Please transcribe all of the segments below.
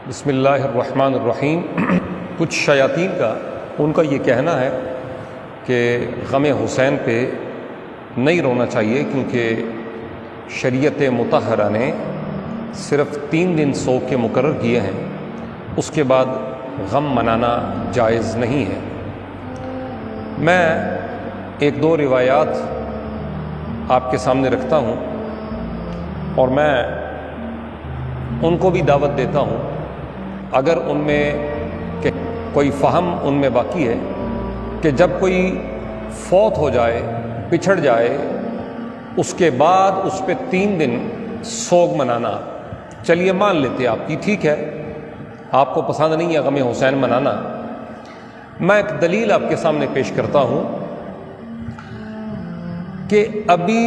بسم اللہ الرحمن الرحیم۔ کچھ شیاطین کا ان کا یہ کہنا ہے کہ غم حسین پہ نہیں رونا چاہیے، کیونکہ شریعت مطہرہ نے صرف 3 دن سوگ کے مقرر کیے ہیں، اس کے بعد غم منانا جائز نہیں ہے۔ میں 1-2 روایات آپ کے سامنے رکھتا ہوں اور میں ان کو بھی دعوت دیتا ہوں، اگر ان میں کہ کوئی فہم ان میں باقی ہے کہ جب کوئی فوت ہو جائے، بچھڑ جائے، اس کے بعد اس پہ 3 دن سوگ منانا، چلیے مان لیتے آپ کی، ٹھیک ہے، آپ کو پسند نہیں ہے غم حسین منانا۔ میں ایک دلیل آپ کے سامنے پیش کرتا ہوں کہ ابھی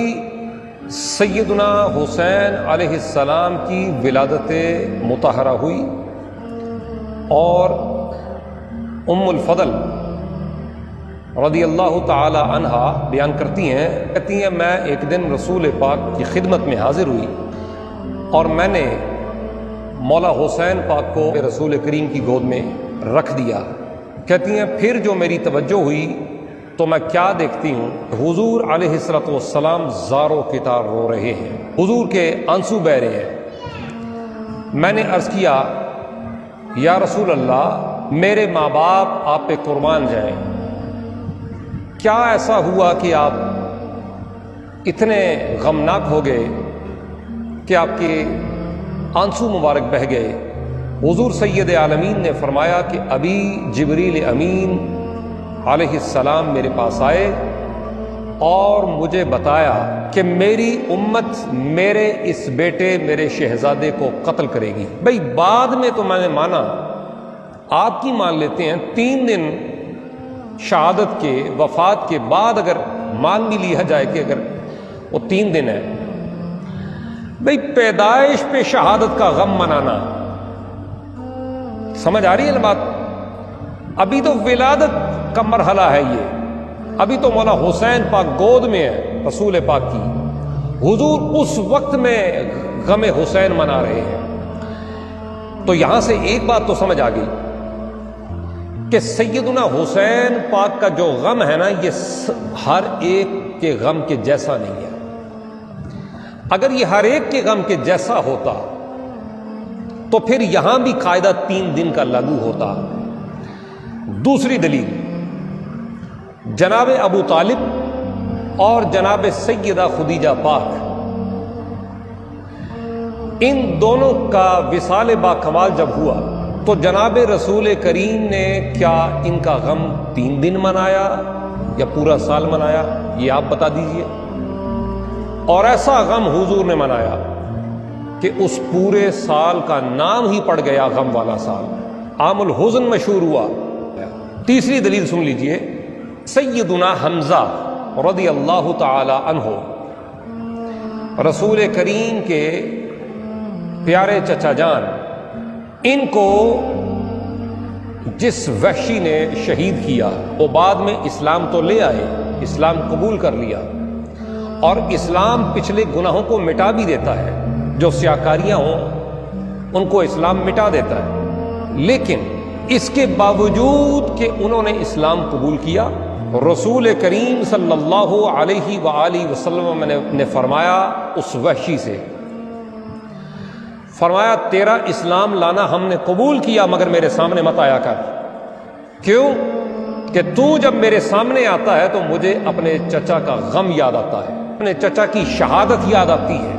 سیدنا حسین علیہ السلام کی ولادت مطہرہ ہوئی اور ام الفضل رضی اللہ تعالی عنہا بیان کرتی ہیں میں ایک دن رسول پاک کی خدمت میں حاضر ہوئی اور میں نے مولا حسین پاک کو رسول کریم کی گود میں رکھ دیا۔ کہتی ہیں پھر جو میری توجہ ہوئی تو میں کیا دیکھتی ہوں، حضور علیہ السلام زاروں کی طرح رو رہے ہیں، حضور کے آنسو بہہ رہے ہیں۔ میں نے عرض کیا یا رسول اللہ، میرے ماں باپ آپ پہ قربان جائیں، کیا ایسا ہوا کہ آپ اتنے غمناک ہو گئے کہ آپ کے آنسو مبارک بہہ گئے؟ حضور سید عالمین نے فرمایا کہ ابھی جبریل امین علیہ السلام میرے پاس آئے اور مجھے بتایا کہ میری امت میرے اس بیٹے، میرے شہزادے کو قتل کرے گی۔ بھئی بعد میں تو میں نے مانا، آپ کی مان لیتے ہیں، 3 دن شہادت کے، وفات کے بعد اگر مان بھی لیا جائے کہ اگر وہ 3 دن ہے، بھئی پیدائش پہ شہادت کا غم منانا، سمجھ آ رہی ہے نا بات؟ ابھی تو ولادت کا مرحلہ ہے، یہ ابھی تو مولا حسین پاک گود میں ہے رسول پاک کی، حضور اس وقت میں غم حسین منا رہے ہیں۔ تو یہاں سے ایک بات تو سمجھ آ گئی کہ سیدنا حسین پاک کا جو غم ہے نا، یہ ہر ایک کے غم کے جیسا نہیں ہے۔ اگر یہ ہر ایک کے غم کے جیسا ہوتا تو پھر یہاں بھی قاعدہ 3 دن کا لاگو ہوتا۔ دوسری دلیل، جناب ابو طالب اور جناب سیدہ خدیجہ پاک، ان دونوں کا وصال باکمال جب ہوا تو جناب رسول کریم نے کیا ان کا غم 3 دن منایا یا پورا سال منایا؟ یہ آپ بتا دیجئے۔ اور ایسا غم حضور نے منایا کہ اس پورے سال کا نام ہی پڑ گیا غم والا سال، عام الحزن مشہور ہوا۔ تیسری دلیل سن لیجئے، سیدنا حمزہ رضی اللہ تعالی عنہ، رسول کریم کے پیارے چچا جان، ان کو جس وحشی نے شہید کیا وہ بعد میں اسلام تو لے آئے، اسلام قبول کر لیا، اور اسلام پچھلے گناہوں کو مٹا بھی دیتا ہے، جو سیاکاریاں ہوں ان کو اسلام مٹا دیتا ہے، لیکن اس کے باوجود کہ انہوں نے اسلام قبول کیا، رسول کریم صلی اللہ علیہ وآلہ وسلم نے فرمایا اس وحشی سے، فرمایا تیرا اسلام لانا ہم نے قبول کیا مگر میرے سامنے مت آیا کر۔ کیوں؟ کہ تو جب میرے سامنے آتا ہے تو مجھے اپنے چچا کا غم یاد آتا ہے، اپنے چچا کی شہادت یاد آتی ہے۔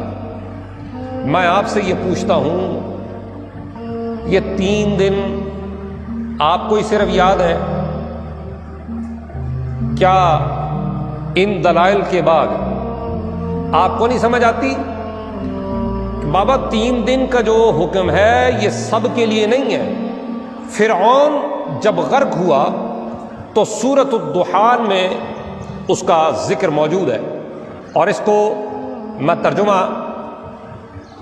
میں آپ سے یہ پوچھتا ہوں، یہ 3 دن آپ کو ہی صرف یاد ہے؟ کیا ان دلائل کے بعد آپ کو نہیں سمجھ آتی کہ بابا 3 دن کا جو حکم ہے یہ سب کے لیے نہیں ہے؟ فرعون جب غرق ہوا تو سورۃ الدخان میں اس کا ذکر موجود ہے، اور اس کو میں ترجمہ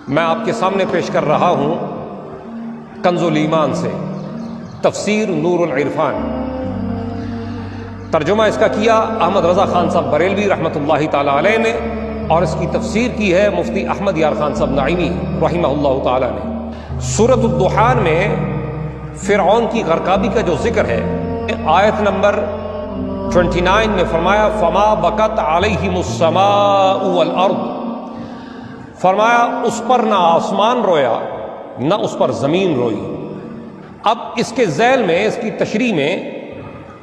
میں آپ کے سامنے پیش کر رہا ہوں کنز الایمان سے، تفسیر نور العرفان۔ ترجمہ اس کا کیا احمد رضا خان صاحب بریلوی رحمۃ اللہ تعالی علیہ نے، اور اس کی تفسیر کی ہے مفتی احمد یار خان صاحب نعیمی رحمہ اللہ تعالی نے۔ سورۃ الدخان میں فرعون کی غرقابی کا جو ذکر ہے، آیت نمبر 29 میں فرمایا فما بکت علیہم السماء والارض، فرمایا اس پر نہ آسمان رویا نہ اس پر زمین روئی۔ اب اس کے ذیل میں، اس کی تشریح میں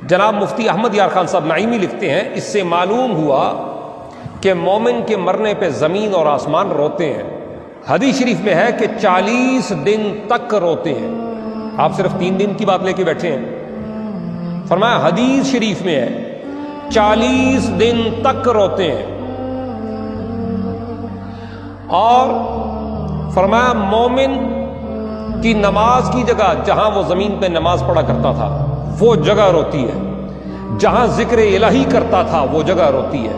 جناب مفتی احمد یار خان صاحب نعیمی لکھتے ہیں، اس سے معلوم ہوا کہ مومن کے مرنے پہ زمین اور آسمان روتے ہیں۔ حدیث شریف میں ہے کہ 40 دن تک روتے ہیں۔ آپ صرف 3 دن کی بات لے کے بیٹھے ہیں، فرمایا حدیث شریف میں ہے 40 دن تک روتے ہیں۔ اور فرمایا مومن کی نماز کی جگہ جہاں وہ زمین پہ نماز پڑھا کرتا تھا وہ جگہ روتی ہے، جہاں ذکر الہی کرتا تھا وہ جگہ روتی ہے،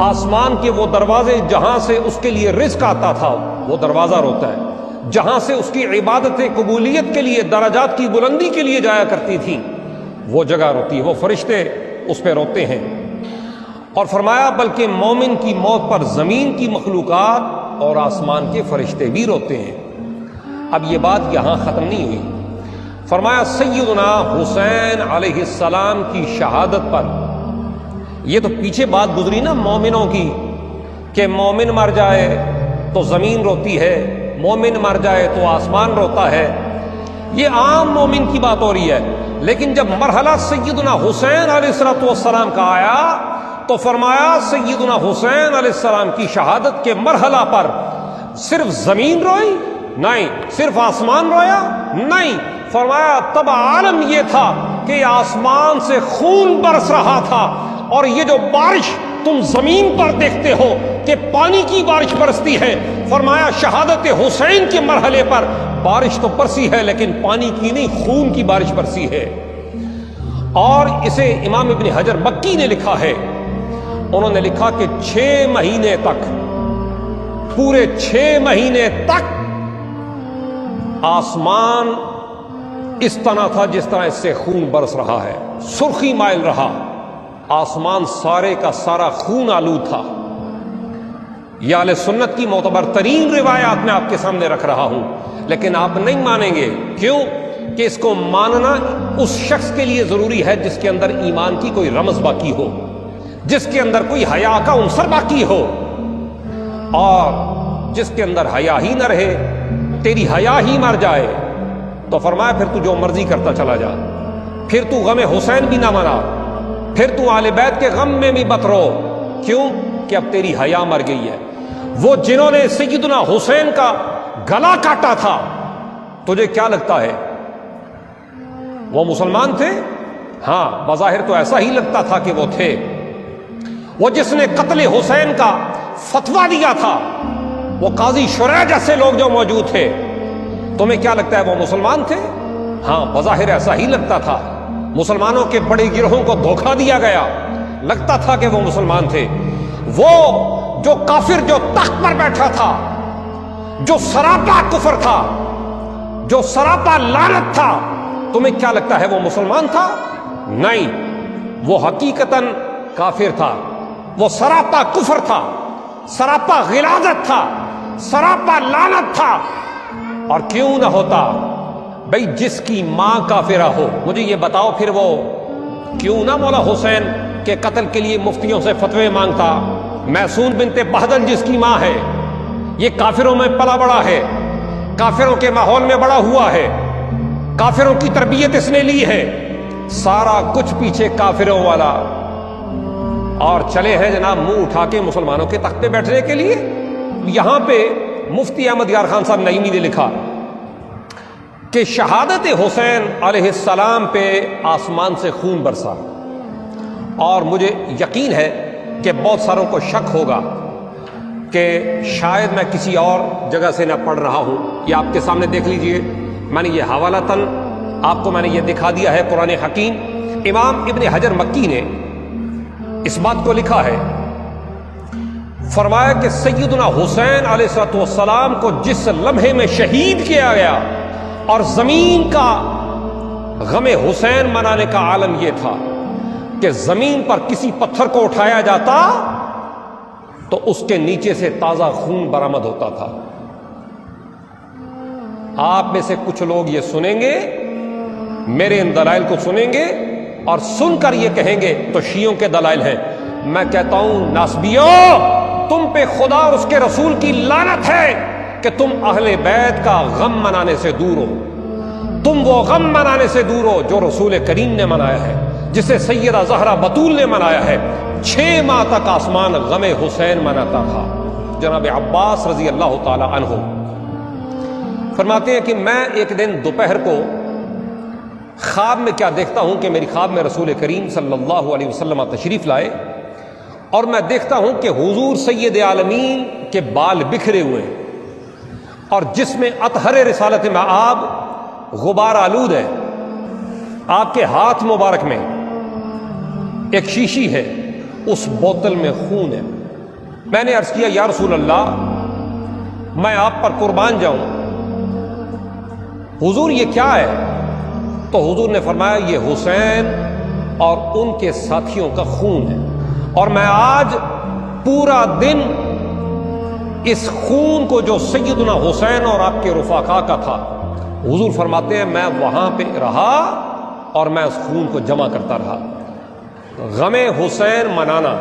آسمان کے وہ دروازے جہاں سے اس کے لیے رزق آتا تھا وہ دروازہ روتا ہے، جہاں سے اس کی عبادت قبولیت کے لیے، درجات کی بلندی کے لیے جایا کرتی تھی وہ جگہ روتی ہے، وہ فرشتے اس پہ روتے ہیں۔ اور فرمایا بلکہ مومن کی موت پر زمین کی مخلوقات اور آسمان کے فرشتے بھی روتے ہیں۔ اب یہ بات یہاں ختم نہیں ہوئی، فرمایا سیدنا حسین علیہ السلام کی شہادت پر، یہ تو پیچھے بات گزری نا مومنوں کی کہ مومن مر جائے تو زمین روتی ہے، مومن مر جائے تو آسمان روتا ہے، یہ عام مومن کی بات ہو رہی ہے۔ لیکن جب مرحلہ سیدنا حسین علیہ السلام کا آیا تو فرمایا سیدنا حسین علیہ السلام کی شہادت کے مرحلہ پر صرف زمین روئی؟ نہیں۔ صرف آسمان رویا؟ نہیں۔ فرمایا تب عالم یہ تھا کہ آسمان سے خون برس رہا تھا، اور یہ جو بارش تم زمین پر دیکھتے ہو کہ پانی کی بارش برستی ہے، فرمایا شہادت حسین کے مرحلے پر بارش تو برسی ہے لیکن پانی کی نہیں، خون کی بارش برسی ہے۔ اور اسے امام ابن حجر مکی نے لکھا ہے، انہوں نے لکھا کہ 6 مہینے تک، پورے 6 مہینے تک آسمان اس طرح تھا جس طرح اس سے خون برس رہا ہے، سرخی مائل رہا، آسمان سارے کا سارا خون آلود تھا۔ یہ اہل سنت کی معتبر ترین روایات میں آپ کے سامنے رکھ رہا ہوں، لیکن آپ نہیں مانیں گے۔ کیوں؟ کہ اس کو ماننا اس شخص کے لیے ضروری ہے جس کے اندر ایمان کی کوئی رمز باقی ہو، جس کے اندر کوئی حیا کا عنصر باقی ہو، اور جس کے اندر حیا ہی نہ رہے، تیری حیا ہی مر جائے، تو فرمایا پھر تو جو مرضی کرتا چلا جا، پھر تو غم حسین بھی نہ منا، پھر تو آل بیت کے غم میں بھی مت رو۔ کیوں؟ کہ اب تیری حیا مر گئی ہے۔ وہ جنہوں نے سیدنا حسین کا گلا کاٹا تھا، تجھے کیا لگتا ہے وہ مسلمان تھے؟ ہاں، بظاہر تو ایسا ہی لگتا تھا کہ وہ تھے۔ وہ جس نے قتل حسین کا فتویٰ دیا تھا، وہ قاضی شریح جیسے لوگ جو موجود تھے، تمہیں کیا لگتا ہے وہ مسلمان تھے؟ ہاں، بظاہر ایسا ہی لگتا تھا۔ مسلمانوں کے بڑے گروہوں کو دھوکہ دیا گیا، لگتا تھا کہ وہ مسلمان تھے۔ وہ جو کافر جو تخت پر بیٹھا تھا، جو سراپا کفر تھا، جو سراپا لعنت تھا، تمہیں کیا لگتا ہے وہ مسلمان تھا؟ نہیں، وہ حقیقتاً کافر تھا، وہ سراپا کفر تھا، سراپا غلاظت تھا، سراپا لعنت تھا۔ اور کیوں نہ ہوتا بھئی، جس کی ماں کافرہ ہو، مجھے یہ بتاؤ پھر وہ کیوں نہ مولا حسین کے قتل کے لیے مفتیوں سے فتوے مانگتا؟ محسون بنت بہدل جس کی ماں ہے، یہ کافروں میں پلا بڑا ہے، کافروں کے ماحول میں بڑا ہوا ہے، کافروں کی تربیت اس نے لی ہے، سارا کچھ پیچھے کافروں والا، اور چلے ہیں جناب منہ اٹھا کے مسلمانوں کے تخت پہ بیٹھنے کے لیے۔ یہاں پہ مفتی احمد یار خان صاحب نعیمی نے لکھا کہ شہادت حسین علیہ السلام پہ آسمان سے خون برسا، اور مجھے یقین ہے کہ بہت ساروں کو شک ہوگا کہ شاید میں کسی اور جگہ سے نہ پڑھ رہا ہوں۔ یہ آپ کے سامنے دیکھ لیجئے، میں نے یہ حوالتاً آپ کو میں نے یہ دکھا دیا ہے، قرآن حکیم۔ امام ابن حجر مکی نے اس بات کو لکھا ہے، فرمایا کہ سیدنا حسین علیہ السلام کو جس لمحے میں شہید کیا گیا، اور زمین کا غم حسین منانے کا عالم یہ تھا کہ زمین پر کسی پتھر کو اٹھایا جاتا تو اس کے نیچے سے تازہ خون برآمد ہوتا تھا۔ آپ میں سے کچھ لوگ یہ سنیں گے، میرے ان دلائل کو سنیں گے اور سن کر یہ کہیں گے تو شیعوں کے دلائل ہیں۔ میں کہتا ہوں ناسبیو، تم پہ خدا اور اس کے رسول کی لعنت ہے کہ تم اہل بیت کا غم منانے سے دور ہو۔ تم وہ غم منانے سے دور ہو جو رسول کریم نے منایا ہے، جسے سیدہ زہرا بطول نے منایا ہے۔ 6 ماہ تک آسمان غم حسین مناتا تھا۔ جناب عباس رضی اللہ تعالی عنہ فرماتے ہیں کہ میں ایک دن دوپہر کو خواب میں کیا دیکھتا ہوں کہ میری خواب میں رسول کریم صلی اللہ علیہ وسلم تشریف لائے، اور میں دیکھتا ہوں کہ حضور سید عالمین کے بال بکھرے ہوئے اور جس میں اطہر رسالت مآب غبار آلود ہے۔ آپ کے ہاتھ مبارک میں ایک شیشی ہے، اس بوتل میں خون ہے۔ میں نے عرض کیا یا رسول اللہ، میں آپ پر قربان جاؤں، حضور یہ کیا ہے؟ تو حضور نے فرمایا یہ حسین اور ان کے ساتھیوں کا خون ہے، اور میں آج پورا دن اس خون کو جو سیدنا حسین اور آپ کے رفقا کا تھا، حضور فرماتے ہیں میں وہاں پہ رہا اور میں اس خون کو جمع کرتا رہا۔ غم حسین منانا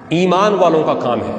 ایمان والوں کا کام ہے۔